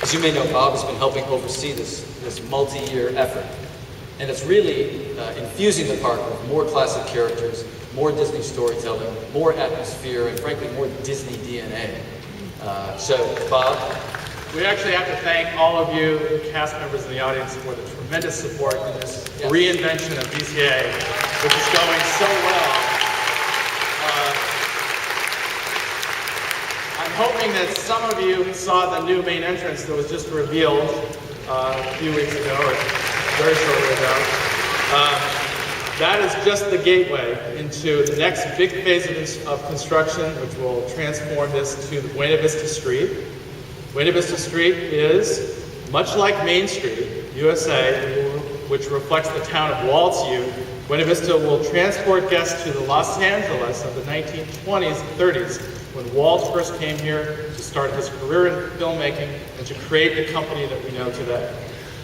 As you may know, Bob has been helping oversee this multi-year effort. And it's really infusing the park with more classic characters, more Disney storytelling, more atmosphere, and frankly, more Disney DNA. So, Bob? We actually have to thank all of you, the cast members in the audience, for the tremendous support in this reinvention of DCA, which is going so well. I'm hoping that some of you saw the new main entrance that was just revealed a few weeks ago, or very shortly ago. That is just the gateway into the next big phase of construction, which will transform this to the Buena Vista Street. Buena Vista Street is, much like Main Street, USA, which reflects the town of Walt's youth. Buena Vista will transport guests to the Los Angeles of the 1920s and 30s, when Walt first came here to start his career in filmmaking and to create the company that we know today.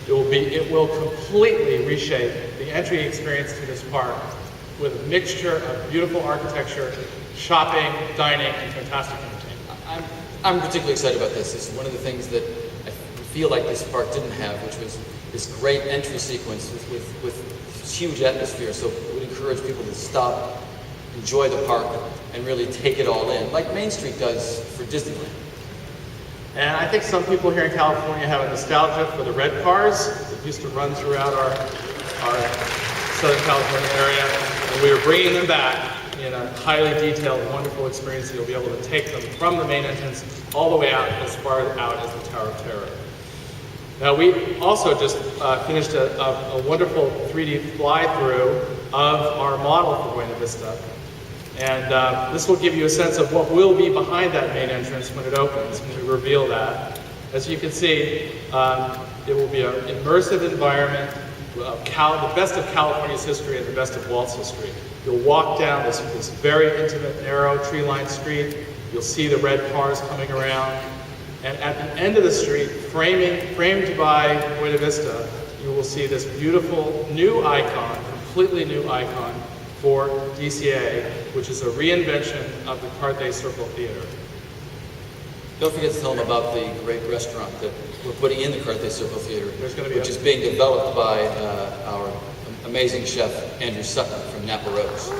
It will completely reshape the entry experience to this park with a mixture of beautiful architecture, shopping, dining, and fantastic entertainment. I'm particularly excited about this. This is one of the things that I feel like this park didn't have, which was this great entry sequence with huge atmosphere. So it would encourage people to stop, enjoy the park, and really take it all in, like Main Street does for Disneyland. And I think some people here in California have a nostalgia for the red cars that used to run throughout our Southern California area. And we are bringing them back in a highly detailed, wonderful experience. You'll be able to take them from the main entrance all the way out, as far out as the Tower of Terror. Now, we also just finished a wonderful 3D fly-through of our model for Buena Vista. And this will give you a sense of what will be behind that main entrance when it opens, when we reveal that. As you can see, it will be an immersive environment, the best of California's history and the best of Walt's history. You'll walk down this very intimate, narrow, tree-lined street. You'll see the red cars coming around. And at the end of the street, framed by Buena Vista, you will see this beautiful new icon, completely new icon, for DCA, which is a reinvention of the Carthay Circle Theater. Don't forget to tell them about the great restaurant that we're putting in the Carthay Circle Theater, which is being developed by our amazing chef, Andrew Sutton from Napa Rose.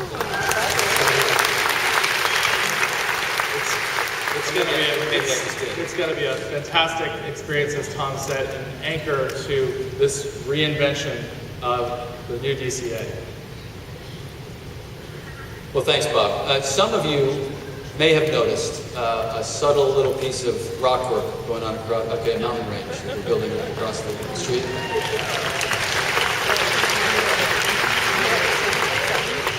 It's going to be a fantastic experience, as Tom said, and an anchor to this reinvention of the new DCA. Well, thanks, Bob. Some of you may have noticed a subtle little piece of rock work going on across a mountain range that we're building across the street.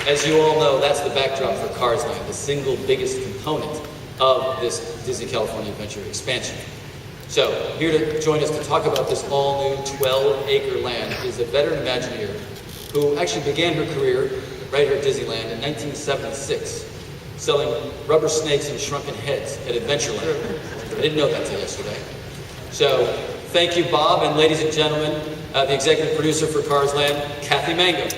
As you all know, that's the backdrop for Cars Land, the single biggest component of this Disney California Adventure expansion. So, here to join us to talk about this all-new 12-acre land is a veteran Imagineer who actually began her career right here at Disneyland in 1976, selling rubber snakes and shrunken heads at Adventureland. I didn't know that till yesterday. So, thank you, Bob, and ladies and gentlemen, the executive producer for Cars Land, Kathy Mango.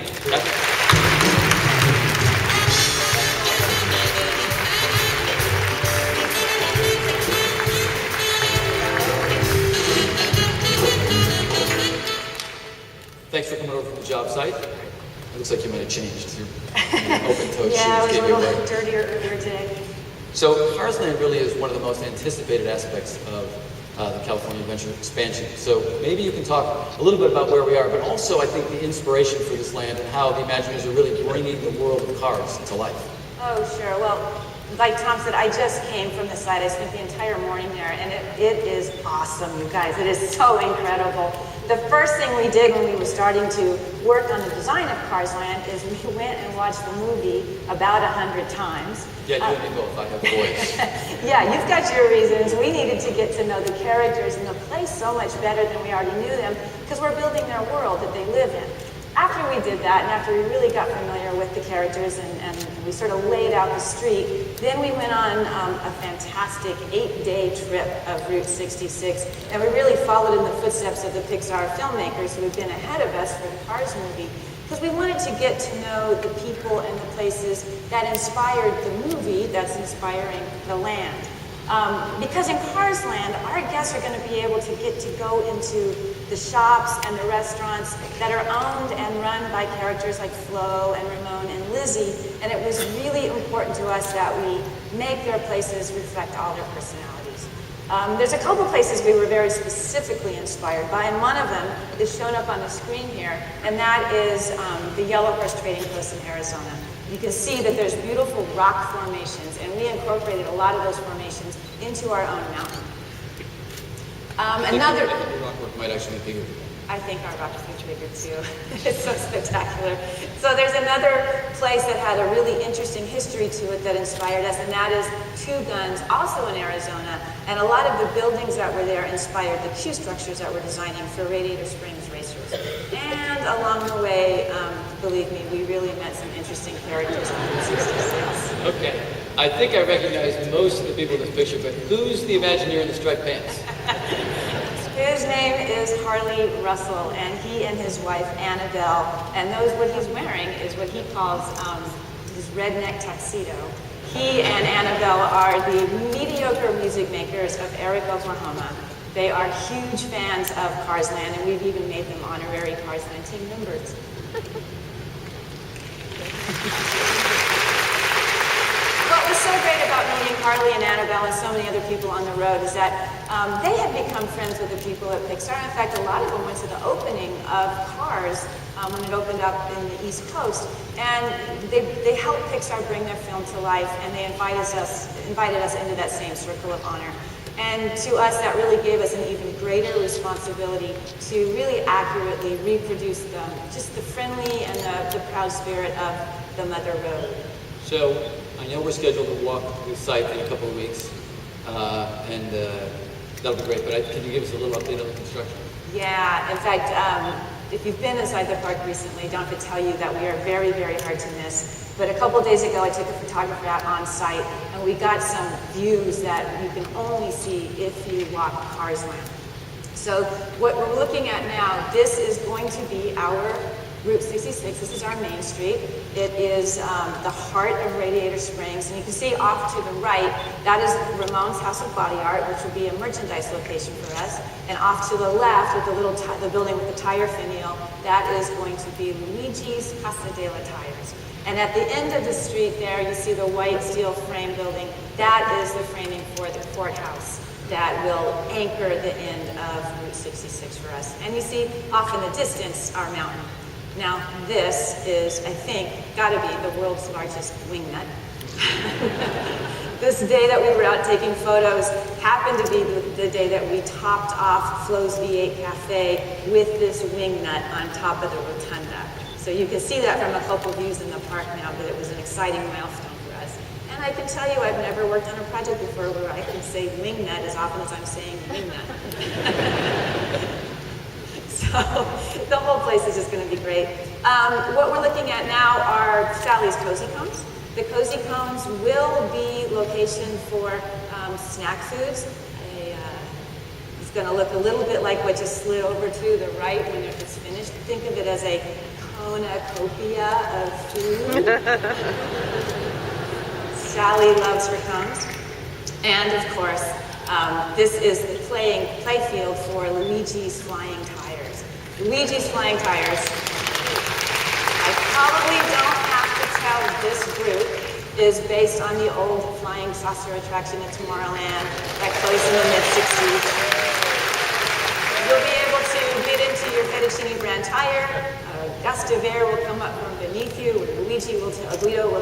Thanks for coming over from the job site. It looks like you might have changed your open-toed shoes. Yeah, I was a little dirtier earlier today. So Cars Land really is one of the most anticipated aspects of the California Adventure expansion. So maybe you can talk a little bit about where we are, but also I think the inspiration for this land and how the Imagineers are really bringing the world of cars to life. Oh, sure. Well, like Tom said, I just came from the site. I spent the entire morning there, and it is awesome, you guys. It is so incredible. The first thing we did when we were starting to work on the design of Cars Land is we went and watched the movie about 100 times. Yeah, you and me both. I have voice. Yeah, you've got your reasons. We needed to get to know the characters and the place so much better than we already knew them, because we're building their world that they live in. After we did that, and after we really got familiar with the characters and we sort of laid out the street, then we went on a fantastic 8-day trip of Route 66, and we really followed in the footsteps of the Pixar filmmakers who had been ahead of us for the Cars movie, because we wanted to get to know the people and the places that inspired the movie that's inspiring the land. Because in Cars Land, our guests are going to be able to get to go into the shops and the restaurants that are owned and run by characters like Flo and Ramon and Lizzie, and it was really important to us that we make their places reflect all their personalities. There's a couple places we were very specifically inspired by, and one of them is shown up on the screen here, and that is the Yellow Horse Trading Post in Arizona. You can see that there's beautiful rock formations, and we incorporated a lot of those formations into our own mountain. I think the rock work might actually be bigger. I think our rock is much bigger too. It's so spectacular. So there's another place that had a really interesting history to it that inspired us, and that is Two Guns, also in Arizona. And a lot of the buildings that were there inspired the Q structures that we're designing for Radiator Springs racers. And along the way, believe me, we really met some interesting characters on Route 66. Okay, I think I recognize most of the people in this picture, but who's the Imagineer in the striped pants? His name is Harley Russell, and he and his wife Annabelle, and what he's wearing is what he calls his redneck tuxedo. He and Annabelle are the mediocre music makers of Eric, Oklahoma. They are huge fans of Cars Land, and we've even made them honorary Cars Land team members. What was so great about meeting Harley and Annabelle and so many other people on the road is that they had become friends with the people at Pixar. In fact, a lot of them went to the opening of Cars when it opened up in the East Coast. And they helped Pixar bring their film to life, and they invited us into that same circle of honor. And to us, that really gave us an even greater responsibility to really accurately reproduce just the friendly and the proud spirit of the Mother Road. So I know we're scheduled to walk the site in a couple of weeks, and that'll be great, but can you give us a little update on the construction? Yeah, in fact, if you've been inside the park recently, don't have to tell you that we are very, very hard to miss. But a couple days ago, I took a photographer out on site, and we got some views that you can only see if you walk Cars Land. So what we're looking at now, this is going to be our Route 66. This is our main street. It is the heart of Radiator Springs, and you can see off to the right, that is Ramon's House of Body Art, which will be a merchandise location for us. And off to the left, with the building with the tire finial, that is going to be Luigi's Casa de la Tires. And at the end of the street there, you see the white steel frame building. That is the framing for the courthouse that will anchor the end of Route 66 for us. And you see off in the distance our mountain. Now, this is, I think, got to be the world's largest wingnut. This day that we were out taking photos happened to be the day that we topped off Flo's V8 Cafe with this wingnut on top of the rotunda. So you can see that from a couple views in the park now, but it was an exciting milestone for us. And I can tell you, I've never worked on a project before where I can say wingnut as often as I'm saying wingnut. So the whole place is just going to be great. What we're looking at now are Sally's Cozy Cones. The Cozy Cones will be location for snack foods. It's going to look a little bit like what just slid over to the right when it's finished. Think of it as a cornucopia of food. Sally loves her cones. And of course, this is the play field for Luigi's Flying Tires. Luigi's Flying Tires. I probably don't have to tell this group is based on the old flying saucer attraction at Tomorrowland that closed in the mid-60s. You'll be able to get into your fettuccine brand tire. A gust of air will come up from beneath you. Luigi will tell Guido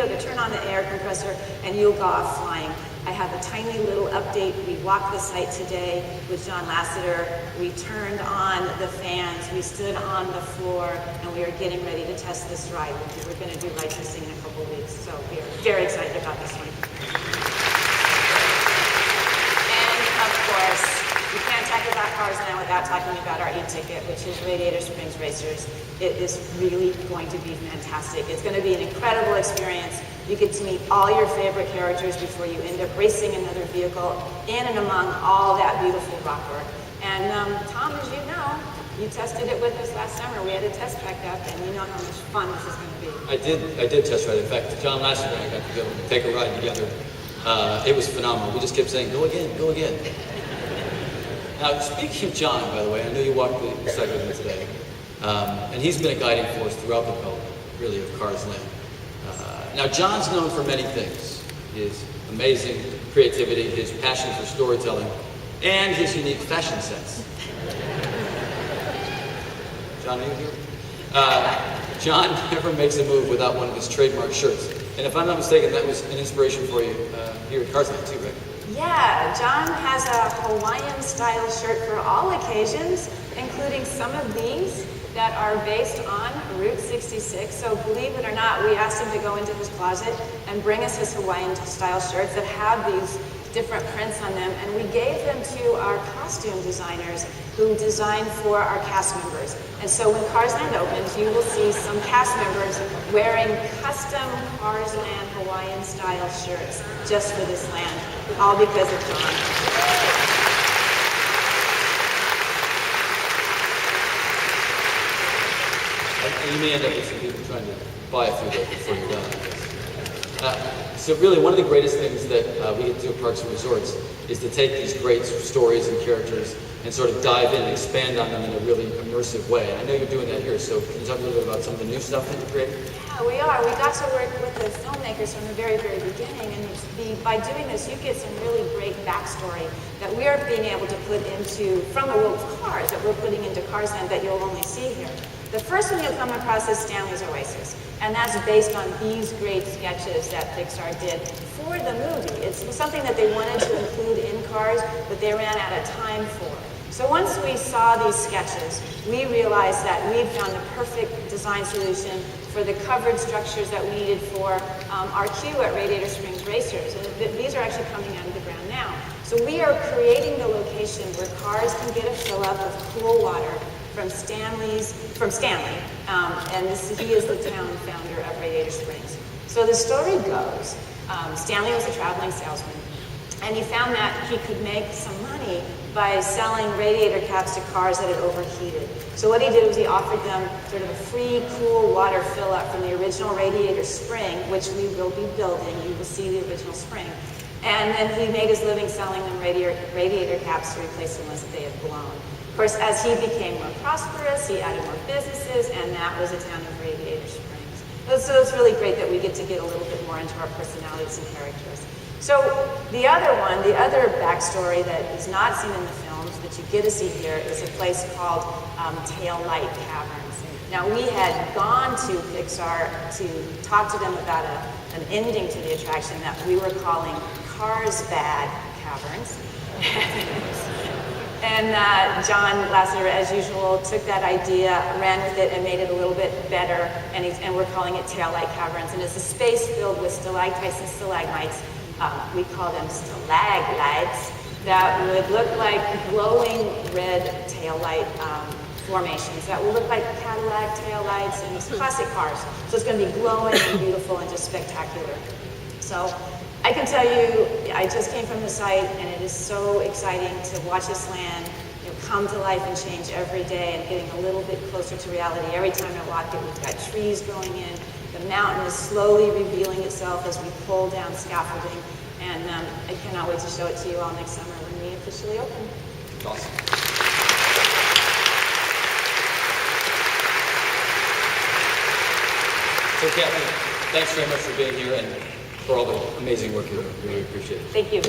to turn on the air compressor, and you'll go off flying. I have a tiny little update. We walked the site today with John Lasseter. We turned on the fans. We stood on the floor, and we are getting ready to test this ride. We're going to do ride testing in a couple weeks, so we are very excited about this one. And of course, we can't talk about Cars Land without talking about our e-ticket, which is Radiator Springs Racers. It is really going to be fantastic. It's going to be an incredible experience. You get to meet all your favorite characters before you end up racing another vehicle in and among all that beautiful rock work. And Tom, as you know, you tested it with us last summer. We had a test track up, and you know how much fun this is going to be. I did test ride. In fact, John Lasseter and I got to go and take a ride together It was phenomenal. We just kept saying, go again, go again. Now, speaking of John, by the way, I know you walked the site with him today, and he's been a guiding force throughout the development, really, of Cars Land. Now, John's known for many things. His amazing creativity, his passion for storytelling, and his unique fashion sense. John, are you here? John never makes a move without one of his trademark shirts. And if I'm not mistaken, that was an inspiration for you here at Cars Land too, right? Yeah, John has a Hawaiian-style shirt for all occasions, including some of these that are based on Route 66. So believe it or not, we asked him to go into his closet and bring us his Hawaiian-style shirts that have these different prints on them, and we gave them to our costume designers who designed for our cast members. And so when Cars Land opens, you will see some cast members wearing custom Cars Land Hawaiian-style shirts just for this land, all because of John. And you may end up with some people trying to buy it through before you're done, I guess. So really, one of the greatest things that we get to do at Parks and Resorts is to take these great stories and characters and sort of dive in and expand on them in a really immersive way. And I know you're doing that here, so can you talk a little bit about some of the new stuff that you created? Yeah, we are. We got to work with the filmmakers from the very, very beginning, and by doing this, you get some really great backstory that we are being able to put into, from the world of cars, that we're putting into Cars Land that you'll only see here. The first one you'll come across is Stanley's Oasis, and that's based on these great sketches that Pixar did for the movie. It's something that they wanted to include in Cars, but they ran out of time for. So once we saw these sketches, we realized that we'd found the perfect design solution for the covered structures that we needed for our queue at Radiator Springs Racers. And these are actually coming out of the ground now. So we are creating the location where cars can get a fill up of cool water from Stanley, and he is the town founder of Radiator Springs. So the story goes, Stanley was a traveling salesman, and he found that he could make some money by selling radiator caps to cars that had overheated. So what he did was he offered them sort of a free cool water fill-up from the original Radiator Spring, which we will be building. You will see the original spring. And then he made his living selling them radiator caps to replace the ones that they had blown. Of course, as he became more prosperous, he added more businesses, and that was the town of Radiator Springs. So it's really great that we get to get a little bit more into our personalities and characters. So the other one, the other backstory that is not seen in the films, that you get to see here, is a place called Tail Light Caverns. Now, we had gone to Pixar to talk to them about an ending to the attraction that we were calling Cars Bad Caverns. And John Lasseter, as usual, took that idea, ran with it, and made it a little bit better, and we're calling it Tail Light Caverns. And it's a space filled with stalactites and stalagmites. We call them stalagmites, that would look like glowing red taillight formations that will look like Cadillac taillights and classic cars. So it's going to be glowing and beautiful and just spectacular. So I can tell you, I just came from the site, and it is so exciting to watch this land come to life and change every day, and getting a little bit closer to reality. Every time I walk it, we've got trees growing in. The mountain is slowly revealing itself as we pull down scaffolding, and I cannot wait to show it to you all next summer when we officially open. Awesome. So, Kathleen, thanks very much for being here and for all the amazing work you're doing. Really appreciate it. Thank you.